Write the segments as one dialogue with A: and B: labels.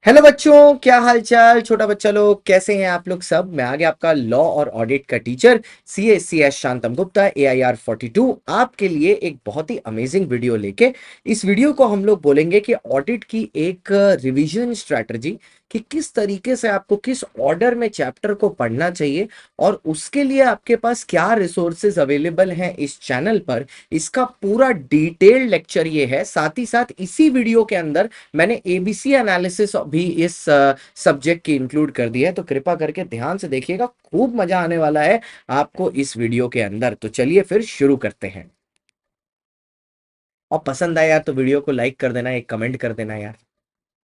A: Hello बच्चों, क्या हाल चाल। छोटा बच्चा लोग कैसे हैं आप लोग सब। मैं आ गया आपका लॉ और ऑडिट का टीचर CACS शांतम गुप्ता AIR 42 आपके लिए एक बहुत ही अमेजिंग वीडियो लेके। इस वीडियो को हम लोग बोलेंगे कि ऑडिट की एक रिवीजन स्ट्रैटेजी, कि किस तरीके से आपको किस ऑर्डर में चैप्टर को पढ़ना चाहिए और उसके लिए आपके पास क्या रिसोर्सेज अवेलेबल हैं इस चैनल पर। इसका पूरा डिटेल्ड लेक्चर ये है। साथ ही साथ इसी वीडियो के अंदर मैंने एबीसी एनालिसिस भी इस सब्जेक्ट की इंक्लूड कर दी है, तो कृपा करके ध्यान से देखिएगा, खूब मजा आने वाला है आपको इस वीडियो के अंदर। तो चलिए फिर शुरू करते हैं। और पसंद आए यार तो वीडियो को लाइक कर देना, एक कमेंट कर देना यार,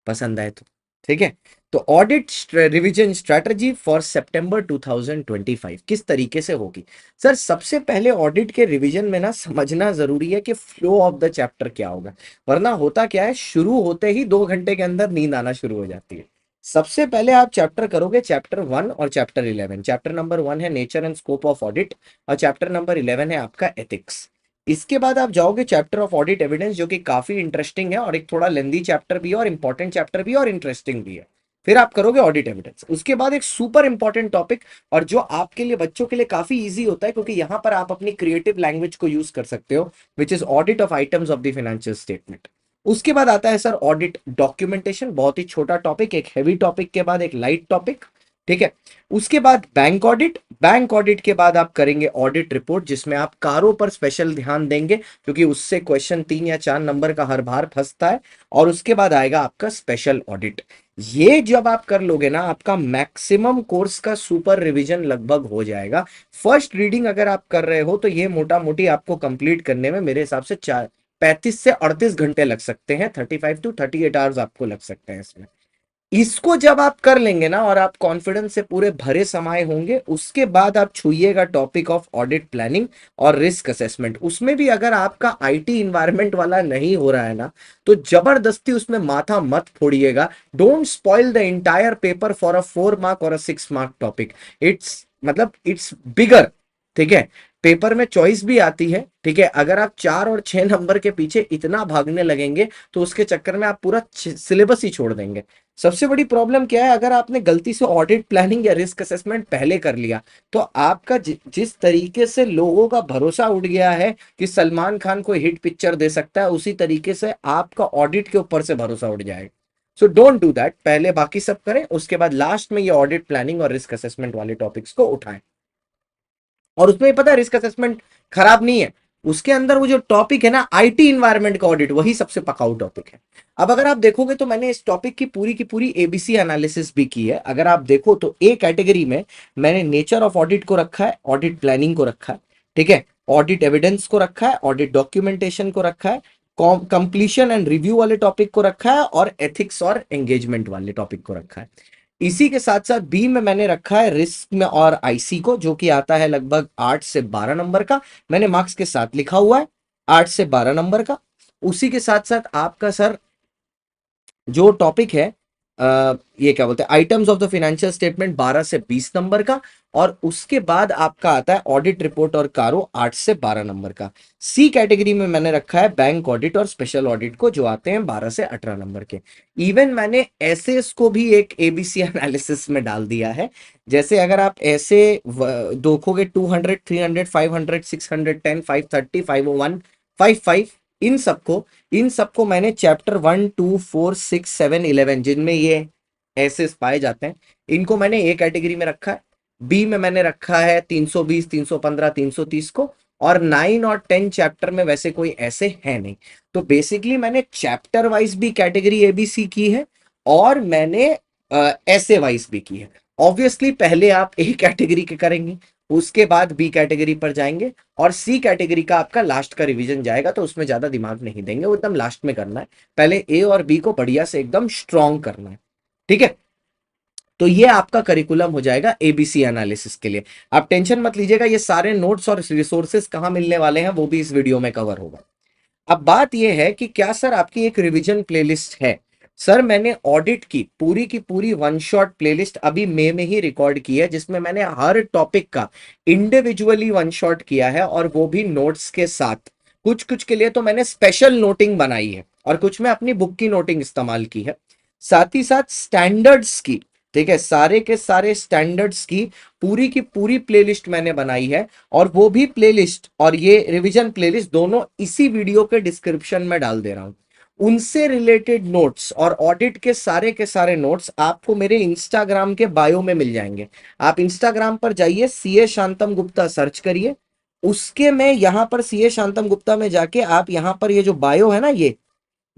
A: पसंद आए तो। ठीक है। तो ऑडिट रिवीजन स्ट्रेटजी फॉर सितंबर 2025 किस तरीके से होगी। सर सबसे पहले ऑडिट के रिवीजन में ना समझना जरूरी है कि फ्लो ऑफ द चैप्टर क्या होगा। वरना होता क्या है, शुरू होते ही 2 घंटे के अंदर नींद आना शुरू हो जाती है। सबसे पहले आप चैप्टर करोगे चैप्टर 1 और चैप्टर 11। चैप्टर नंबर 1 है nature and scope of audit और चैप्टर नंबर 11 है आपका एथिक्स। इसके बाद आप जाओगे चैप्टर ऑफ ऑडिट एविडेंस, जो कि काफी इंटरेस्टिंग है और एक थोड़ा लेंदी चैप्टर भी है और इंपॉर्टेंट चैप्टर भी है और इंटरेस्टिंग भी है। फिर आप करोगे ऑडिट एविडेंस। उसके बाद एक सुपर इंपॉर्टेंट टॉपिक, और जो आपके लिए बच्चों के लिए काफी इजी होता है क्योंकि यहां पर आप अपनी क्रिएटिव लैंग्वेज को यूज कर सकते हो, which is audit of items of the financial statement. उसके बाद आता है सर ऑडिट डॉक्यूमेंटेशन, बहुत ही छोटा टॉपिक, एक हैवी टॉपिक के बाद एक लाइट टॉपिक। ठीक है। उसके बाद बैंक ऑडिट। बैंक ऑडिट के बाद आप करेंगे ऑडिट रिपोर्ट, जिसमें आप कारों पर स्पेशल ध्यान देंगे क्योंकि उससे क्वेश्चन 3 या 4 नंबर का हर बार फंसता है। और उसके बाद आएगा आपका स्पेशल ऑडिट। ये जब आप कर लोगे ना, आपका मैक्सिमम कोर्स का सुपर रिवीजन लगभग हो जाएगा। फर्स्ट रीडिंग अगर आप कर रहे हो तो ये मोटा मोटी आपको कंप्लीट करने में मेरे हिसाब से 35 से 38 घंटे लग सकते हैं। 35 to 38 आवर्स आपको लग सकते हैं इसमें। इसको जब आप कर लेंगे ना और आप कॉन्फिडेंस से पूरे भरे समाये होंगे, उसके बाद आप छुइएगा टॉपिक ऑफ ऑडिट प्लानिंग और रिस्क असेसमेंट। उसमें भी अगर आपका आईटी इन्वायरमेंट वाला नहीं हो रहा है ना, तो जबरदस्ती उसमें माथा मत फोड़िएगा। Don't spoil the entire paper for a 4 mark और अ 6 मार्क टॉपिक। इट्स मतलब इट्स बिगर। ठीक है। पेपर में चॉइस भी आती है। ठीक है। अगर आप 4 और 6 नंबर के पीछे इतना भागने लगेंगे तो उसके चक्कर में आप पूरा सिलेबस ही छोड़ देंगे। सबसे बड़ी प्रॉब्लम क्या है, अगर आपने गलती से ऑडिट प्लानिंग या रिस्क असेसमेंट पहले कर लिया तो आपका जिस तरीके से लोगों का भरोसा उठ गया है कि सलमान खान को हिट पिक्चर दे सकता है, उसी तरीके से आपका ऑडिट के ऊपर से भरोसा उठ जाएगा। So don't do that. पहले बाकी सब करें, उसके बाद लास्ट में ये ऑडिट प्लानिंग और रिस्क असेसमेंट वाले टॉपिक्स को उठाएं। और उसमें पता है रिस्क असेसमेंट खराब नहीं है, उसके अंदर वो जो टॉपिक है ना आईटी इन्वायरमेंट का ऑडिट, वही सबसे पकाऊ टॉपिक है। अब अगर आप देखोगे तो मैंने इस टॉपिक की पूरी एबीसी एनालिसिस भी की है। अगर आप देखो तो ए कैटेगरी में मैंने नेचर ऑफ ऑडिट को रखा है, ऑडिट प्लानिंग को रखा है, ठीक है, ऑडिट एविडेंस को रखा है, ऑडिट डॉक्यूमेंटेशन को रखा है, कंप्लीशन एंड रिव्यू वाले टॉपिक को रखा है, और एथिक्स और एंगेजमेंट वाले टॉपिक को रखा है। इसी के साथ साथ बी में मैंने रखा है रिस्क में और आईसी को, जो कि आता है लगभग 8 से 12 नंबर का। मैंने मार्क्स के साथ लिखा हुआ है 8 से 12 नंबर का। उसी के साथ साथ आपका सर जो टॉपिक है, ये क्या बोलते हैं, items of the financial statement, 12 से 20 नंबर का। और उसके बाद आपका आता है ऑडिट रिपोर्ट और कारो, 8 से 12 नंबर का। सी कैटेगरी में मैंने रखा है बैंक ऑडिट और स्पेशल ऑडिट को, जो आते हैं 12 से 18 नंबर के। इवन मैंने ऐसे को भी एक एबीसी एनालिसिस में डाल दिया है। जैसे अगर आप ऐसे देखोगे 200, 300, 500, 610, 530, 501, 55, इन सबको मैंने चैप्टर 1, 2, 4, 6, 7, 11 जिनमें ये ऐसे पाए जाते हैं, इनको मैंने ए कैटेगरी में रखा है। बी में मैंने रखा है 320, 315, 330 को। और 9 और 10 चैप्टर में वैसे कोई ऐसे है नहीं। तो बेसिकली मैंने चैप्टर वाइज भी कैटेगरी एबीसी की है और मैंने ऐसे वाइज भी की है। ऑब्वियसली पहले आप ए कैटेगरी के करेंगे, उसके बाद बी कैटेगरी पर जाएंगे, और सी कैटेगरी का आपका लास्ट का रिवीजन जाएगा, तो उसमें ज्यादा दिमाग नहीं देंगे, वो एकदम लास्ट में करना है। पहले ए और बी को बढ़िया से एकदम स्ट्रॉन्ग करना है। ठीक है। तो ये आपका करिकुलम हो जाएगा एबीसी एनालिसिस के लिए। आप टेंशन मत लीजिएगा, ये सारे नोट्स और रिसोर्सेस कहां मिलने वाले हैं वो भी इस वीडियो में कवर होगा। अब बात यह है कि क्या सर आपकी एक रिवीजन प्लेलिस्ट है। सर मैंने ऑडिट की पूरी वन शॉट प्लेलिस्ट अभी मई में ही रिकॉर्ड की है, जिसमें मैंने हर टॉपिक का इंडिविजुअली वन शॉट किया है, और वो भी नोट्स के साथ। कुछ कुछ के लिए तो मैंने स्पेशल नोटिंग बनाई है और कुछ में अपनी बुक की नोटिंग इस्तेमाल की है। साथ ही साथ स्टैंडर्ड्स की, ठीक है, सारे के सारे स्टैंडर्ड्स की पूरी प्लेलिस्ट मैंने बनाई है, और वो भी प्लेलिस्ट और ये रिवीजन प्लेलिस्ट दोनों इसी वीडियो के डिस्क्रिप्शन में डाल दे रहा हूं। उनसे रिलेटेड नोट्स और ऑडिट के सारे नोट्स आपको मेरे इंस्टाग्राम के बायो में मिल जाएंगे। आप इंस्टाग्राम पर जाइए, सीए शांतम गुप्ता सर्च करिए, उसके में यहां पर सीए शांतम गुप्ता में जाके आप यहां पर ये जो बायो है ना, ये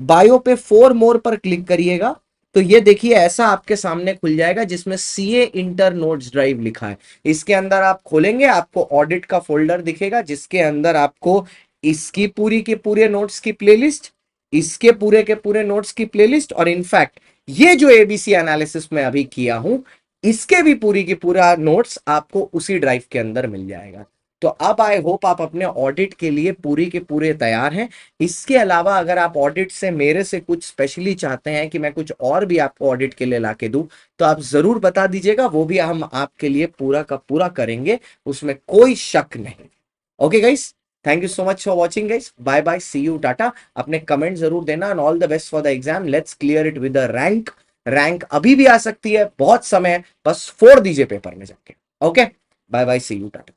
A: बायो पे 4 मोर पर क्लिक करिएगा, तो ये देखिए ऐसा आपके सामने खुल जाएगा जिसमें सीए इंटर नोट्स ड्राइव लिखा है। इसके अंदर आप खोलेंगे, आपको ऑडिट का फोल्डर दिखेगा जिसके अंदर आपको इसकी पूरी के पूरे नोट्स की प्लेलिस्ट, इसके पूरे के पूरे नोट्स की प्लेलिस्ट, और इनफैक्ट ये जो एबीसी एनालिसिस में अभी किया हूं इसके भी पूरी की पूरा नोट्स आपको उसी ड्राइव के अंदर मिल जाएगा। तो अब आई होप आप अपने ऑडिट के लिए पूरी के पूरे तैयार हैं। इसके अलावा अगर आप ऑडिट से मेरे से कुछ स्पेशली चाहते हैं कि मैं कुछ और भी आपको ऑडिट के लिए लाके दूं, तो आप जरूर बता दीजिएगा, वो भी हम आपके लिए पूरा का पूरा करेंगे, उसमें कोई शक नहीं। Okay guys, thank you so much for watching guys, bye bye, see you, tata. अपने कमेंट जरूर देना, and all the best for the exam, let's clear it with the rank. Rank अभी भी आ सकती है, बहुत समय है, बस फोड़ दीजिए पेपर में जाके। Okay, bye bye, see you, Tata.